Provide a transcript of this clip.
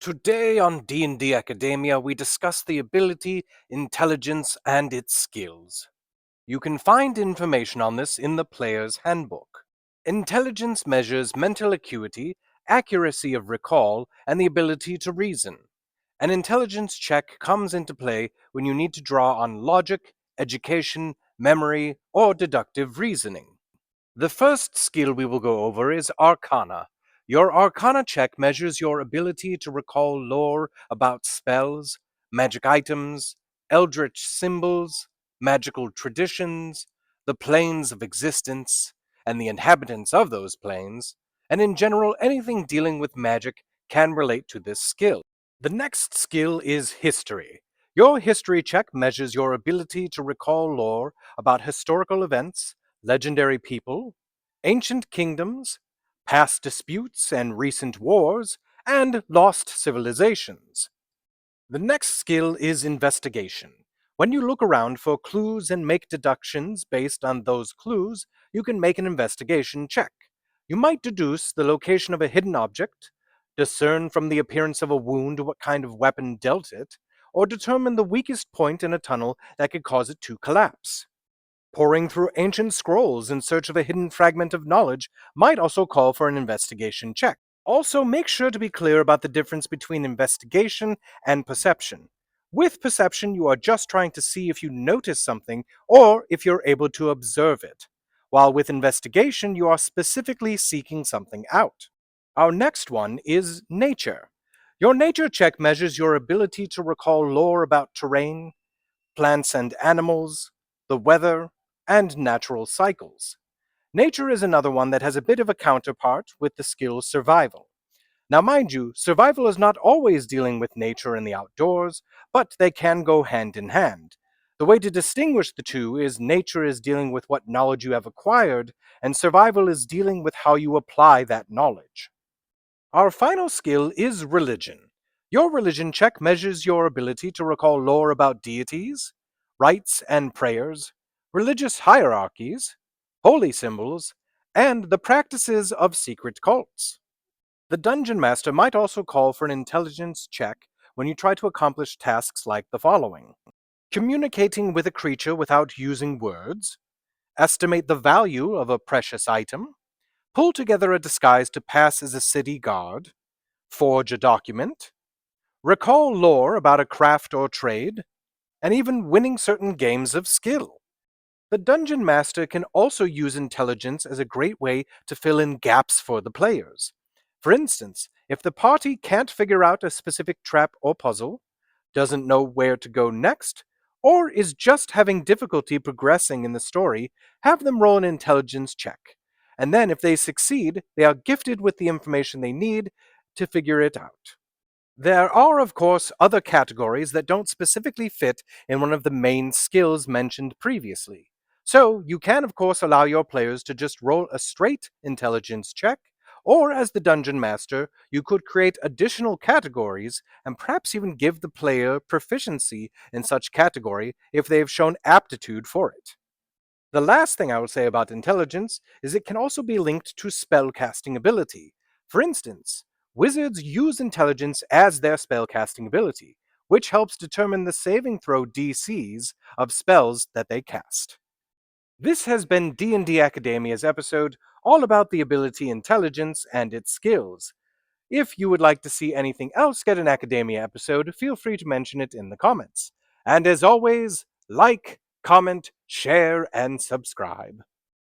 Today on D&D Academia, we discuss the ability, intelligence, and its skills. You can find information on this in the Player's Handbook. Intelligence measures mental acuity, accuracy of recall, and the ability to reason. An intelligence check comes into play when you need to draw on logic, education, memory, or deductive reasoning. The first skill we will go over is Arcana. Your Arcana check measures your ability to recall lore about spells, magic items, eldritch symbols, magical traditions, the planes of existence, and the inhabitants of those planes, and in general, anything dealing with magic can relate to this skill. The next skill is History. Your history check measures your ability to recall lore about historical events, legendary people, ancient kingdoms, past disputes and recent wars, and lost civilizations. The next skill is Investigation. When you look around for clues and make deductions based on those clues, you can make an investigation check. You might deduce the location of a hidden object, discern from the appearance of a wound what kind of weapon dealt it, or determine the weakest point in a tunnel that could cause it to collapse. Poring through ancient scrolls in search of a hidden fragment of knowledge might also call for an investigation check. Also, make sure to be clear about the difference between investigation and perception. With perception, you are just trying to see if you notice something or if you're able to observe it, while with investigation, you are specifically seeking something out. Our next one is Nature. Your nature check measures your ability to recall lore about terrain, plants and animals, the weather, and natural cycles. Nature is another one that has a bit of a counterpart with the skill Survival. Now, mind you, survival is not always dealing with nature and the outdoors, but they can go hand in hand. The way to distinguish the two is nature is dealing with what knowledge you have acquired, and survival is dealing with how you apply that knowledge. Our final skill is Religion. Your religion check measures your ability to recall lore about deities, rites and prayers, religious hierarchies, holy symbols, and the practices of secret cults. The Dungeon Master might also call for an intelligence check when you try to accomplish tasks like the following: communicating with a creature without using words, estimate the value of a precious item, pull together a disguise to pass as a city guard, forge a document, recall lore about a craft or trade, and even winning certain games of skill. The Dungeon Master can also use intelligence as a great way to fill in gaps for the players. For instance, if the party can't figure out a specific trap or puzzle, doesn't know where to go next, or is just having difficulty progressing in the story, have them roll an intelligence check. And then, if they succeed, they are gifted with the information they need to figure it out. There are, of course, other categories that don't specifically fit in one of the main skills mentioned previously. So, you can, of course, allow your players to just roll a straight intelligence check, or as the Dungeon Master, you could create additional categories and perhaps even give the player proficiency in such category if they have shown aptitude for it. The last thing I will say about intelligence is it can also be linked to spellcasting ability. For instance, wizards use intelligence as their spellcasting ability, which helps determine the saving throw DCs of spells that they cast. This has been D&D Academia's episode all about the ability intelligence and its skills. If you would like to see anything else get an Academia episode, feel free to mention it in the comments. And as always, like, comment, share, and subscribe.